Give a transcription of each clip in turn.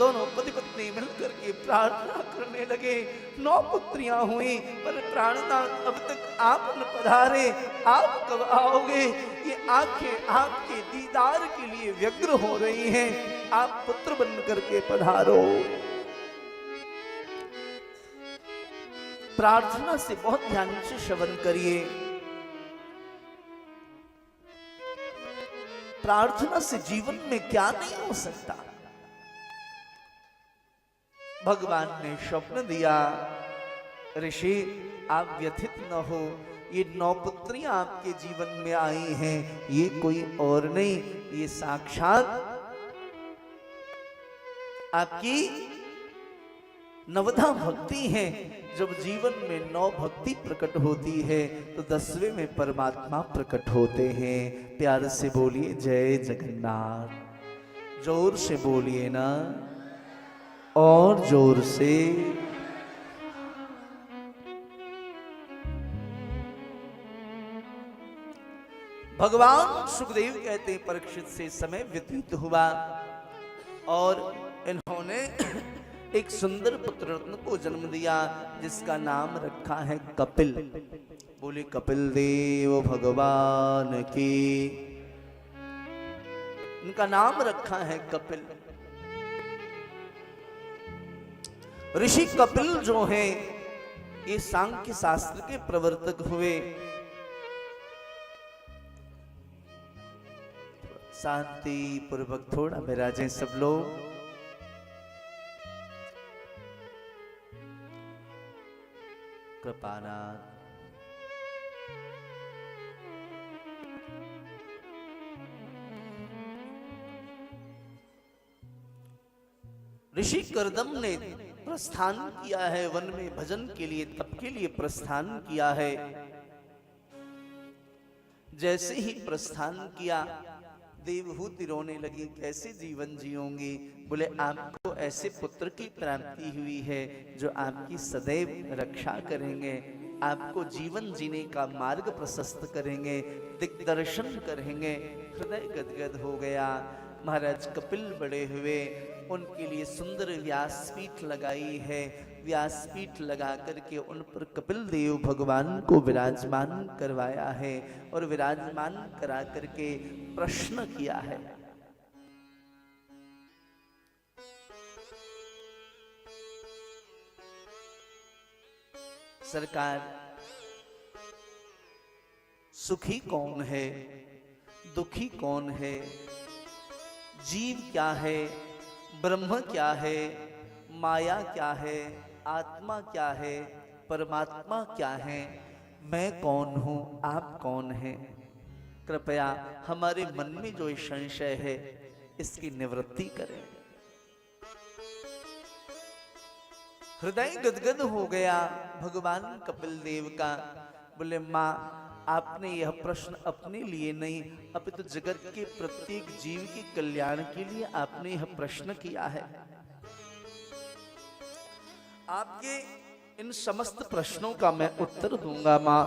दोनों पति पत्नी मिलकर के प्रार्थना करने लगे। 9 पुत्रियां हुई, पर प्राणनाथ अब तक आप न पधारे, आप कब आओगे? ये आंखें आपके दीदार के लिए व्यग्र हो रही हैं, आप पुत्र बन करके पधारो। प्रार्थना से बहुत ध्यान से श्रवण करिए। प्रार्थना से जीवन में क्या नहीं हो सकता। भगवान ने स्वप्न दिया, ऋषि आप व्यथित न हो, ये 9 पुत्रियां आपके जीवन में आई हैं, ये कोई और नहीं, ये साक्षात आपकी नवधा भक्ति है। जब जीवन में 9 भक्ति प्रकट होती है तो 10वें में परमात्मा प्रकट होते हैं। प्यार से बोलिए जय जगन्नाथ, जोर से बोलिए ना, और जोर से। भगवान सुखदेव कहते हैं परीक्षित से समय व्यतीत हुआ और इन्होंने एक सुंदर पुत्र रत्न को जन्म दिया जिसका नाम रखा है कपिल। बोले कपिल देव भगवान की। इनका नाम रखा है कपिल। ऋषि कपिल जो हैं ये सांख्य शास्त्र के प्रवर्तक हुए। शांति पूर्वक थोड़ा विराजें सब लोग। कृपानाथ ऋषि कर्दम ने प्रस्थान किया है वन में भजन के लिए, तप के लिए प्रस्थान किया है। जैसे ही प्रस्थान किया देवहूति रोने लगी, कैसे जीवन जियोंगी? बोले आपको ऐसे पुत्र की प्राप्ति हुई है जो आपकी सदैव रक्षा करेंगे, आपको जीवन जीने का मार्ग प्रशस्त करेंगे, दिग्दर्शन करेंगे। हृदय गदगद हो गया। महाराज कपिल बड़े हुए, उनके लिए सुंदर व्यासपीठ लगाई है। व्यासपीठ लगा करके उन पर कपिल देव भगवान को विराजमान करवाया है और विराजमान करा करके प्रश्न किया है। सरकार, सुखी कौन है, दुखी कौन है, जीव क्या है, ब्रह्म क्या है, माया क्या है, आत्मा क्या है, परमात्मा क्या है, मैं कौन हूं, आप कौन हैं? कृपया हमारे मन में जो संशय है इसकी निवृत्ति करें। हृदय गदगद हो गया भगवान कपिल देव का। बोले मां, आपने यह प्रश्न अपने लिए नहीं अपितु जगत के प्रत्येक जीव के कल्याण के लिए आपने यह प्रश्न किया है। आपके इन समस्त प्रश्नों का मैं उत्तर दूंगा मां,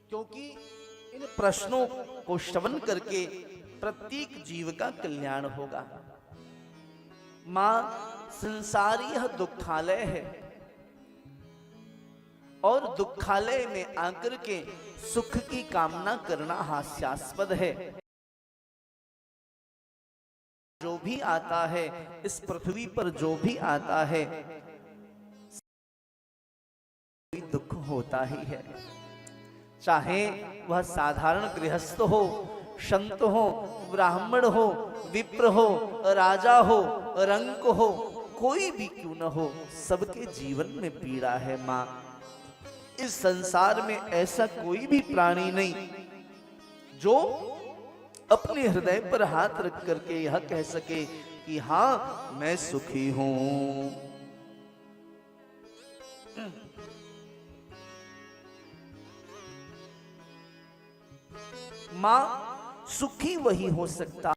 क्योंकि इन प्रश्नों को श्रवण करके प्रत्येक जीव का कल्याण होगा। मां, संसार यह दुखालय है और दुखालय में आकर के सुख की कामना करना हास्यास्पद है। जो भी आता है इस पृथ्वी पर, जो भी आता है दुख होता ही है। चाहे वह साधारण गृहस्थ हो, संत हो, ब्राह्मण हो, विप्र हो, राजा हो, रंक हो, कोई भी क्यों न हो, सबके जीवन में पीड़ा है मां। इस संसार में ऐसा कोई भी प्राणी नहीं जो अपने हृदय पर हाथ रख करके यह कह सके कि हां मैं सुखी हूं। मां, सुखी वही हो सकता,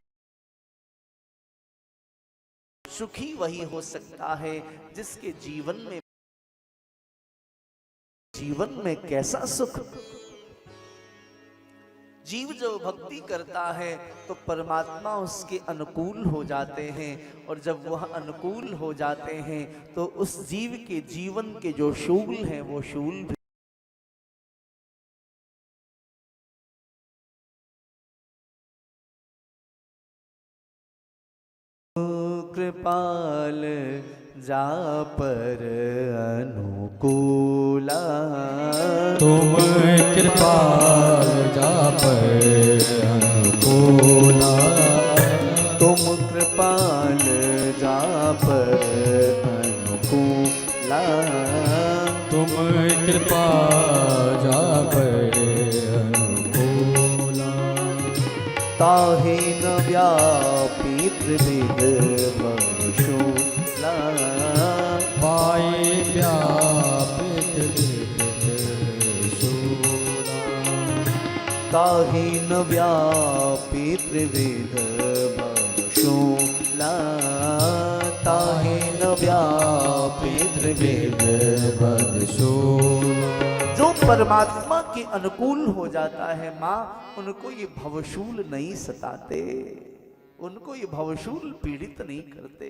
सुखी वही हो सकता है जिसके जीवन में कैसा सुख? जीव जब भक्ति करता है तो परमात्मा उसके अनुकूल हो जाते हैं, और जब वह अनुकूल हो जाते हैं तो उस जीव के जीवन के जो शूल हैं वो शूल भी कृपाल जा पर अनुकूला, तुम कृपाल जा पर अनुकूला, तुम कृपाल जा पर अनुकूला, तुम कृपा जा पर अनुकूला, ताहि न व्यापी त्रिविध बहुशूला, पाए व्यापित विविध शूला, ताहि न व्यापी त्रिविध बहुशूला, ताहि न व्यापी त्रिविध शूला। जो परमात्मा के अनुकूल हो जाता है माँ, उनको ये भवशूल नहीं सताते, उनको ये भवशूल पीड़ित नहीं करते।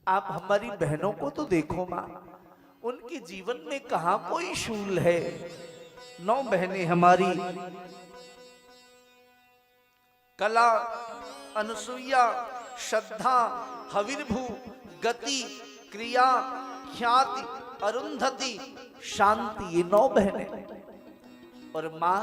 आप हमारी बहनों को तो देखो माँ, उनके जीवन में कहां कोई शूल है। 9 बहनें हमारी, कला, अनुसुईया, श्रद्धा, हविर्भू, गति, क्रिया, ख्याति, अरुंधति, शांति, ये 9 बहनें। और मां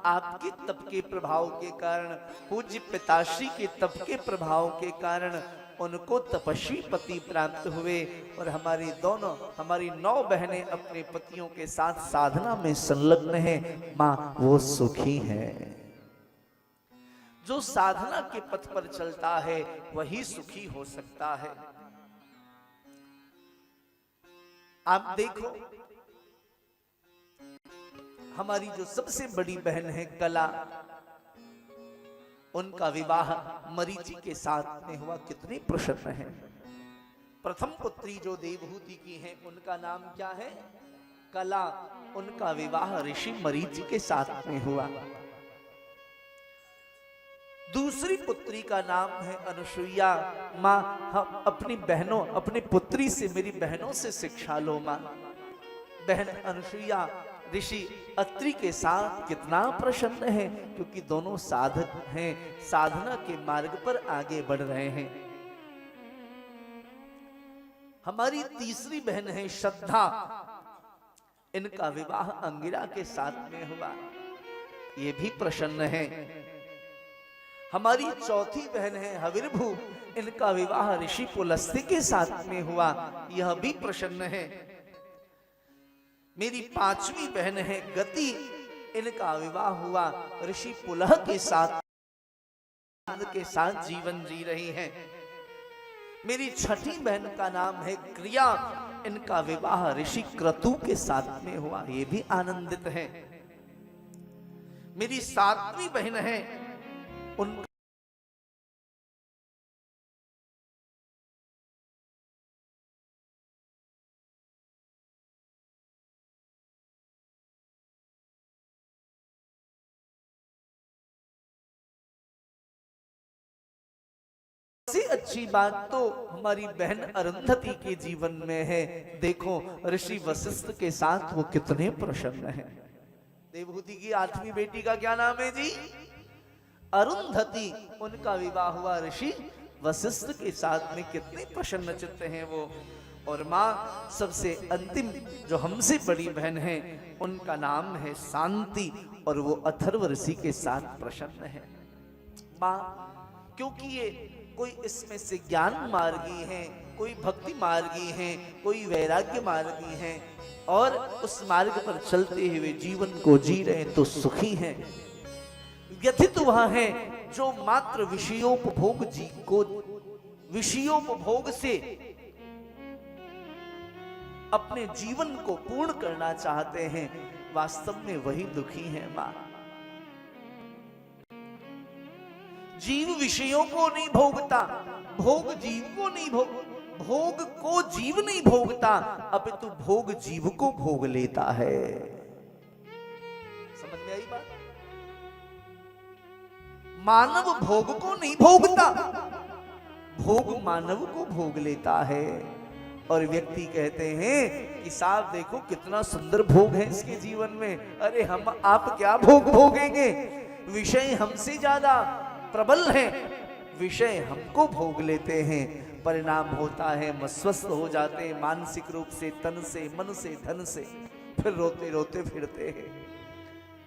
आपके तप के प्रभाव के कारण, पूज्य पिताश्री के तप के प्रभाव के कारण उनको तपस्वी पति प्राप्त हुए, और हमारी 9 बहनें अपने पतियों के साथ साधना में संलग्न हैं। मां वो सुखी हैं। जो साधना के पथ पर चलता है वही सुखी हो सकता है। आप देखो, हमारी जो सबसे बड़ी बहन है कला, उनका विवाह मरीचि के साथ में हुआ, कितने प्रसन्न है। प्रथम पुत्री जो देवहूति की है उनका नाम क्या है? कला। उनका विवाह ऋषि मरीचि के साथ में हुआ। दूसरी पुत्री का नाम है अनुसुईया। माँ, हम अपनी बहनों, अपनी पुत्री से, मेरी बहनों से शिक्षा लो माँ। बहन अनुसुईया ऋषि अत्रि के साथ कितना प्रसन्न है, क्योंकि दोनों साधक हैं, साधना के मार्ग पर आगे बढ़ रहे हैं। हमारी तीसरी बहन है श्रद्धा। इनका विवाह अंगिरा के साथ में हुआ, ये भी प्रसन्न है। हमारी चौथी बहन है हविर्भू। इनका विवाह ऋषि पुलस्त्य के साथ में हुआ, यह भी प्रसन्न है। मेरी 5वीं बहन है गति। इनका विवाह हुआ ऋषि पुलह के साथ जीवन जी रही हैं। मेरी 6ठी बहन का नाम है क्रिया। इनका विवाह ऋषि क्रतु के साथ में हुआ, ये भी आनंदित है। मेरी 7वीं बहन है, उनका सबसे अच्छी बात तो हमारी बहन अरुंधति के जीवन में है। देखो ऋषि वशिष्ठ के साथ वो कितने प्रसन्न हैं। देवहूति की 8वीं बेटी का क्या नाम है जी? अरुंधति। उनका विवाह हुआ ऋषि वशिष्ठ के साथ में, कितने प्रसन्न चित्त हैं वो। और माँ, सबसे अंतिम जो हमसे बड़ी बहन है, उनका नाम है शांति, और वो अथर्व ऋषि के साथ प्रसन्न है। माँ, क्योंकि ये कोई इसमें से ज्ञान मार्गी है, कोई भक्ति मार्गी है, कोई वैराग्य मार्गी है, और उस मार्ग पर चलते हुए जीवन को जी रहे हैं तो सुखी हैं। व्यथित वह है जो मात्र विषयोपभोग से अपने जीवन को पूर्ण करना चाहते हैं, वास्तव में वही दुखी हैं मां। जीव विषयों को नहीं भोगता, भोग जीव को नहीं भोग को जीव नहीं भोगता, अपितु भोग जीव को भोग लेता है। समझ में आई बात? मानव भोग को नहीं भोगता, भोग मानव को भोग लेता है। और व्यक्ति कहते हैं कि साहब देखो कितना सुंदर भोग है इसके जीवन में, अरे हम आप क्या भोग भोगेंगे, विषय हमसे ज्यादा प्रबल है, विषय हमको भोग लेते हैं। परिणाम होता है हम अस्वस्थ हो जाते हैं मानसिक रूप से, तन से, मन से, धन से, फिर रोते रोते फिरते हैं।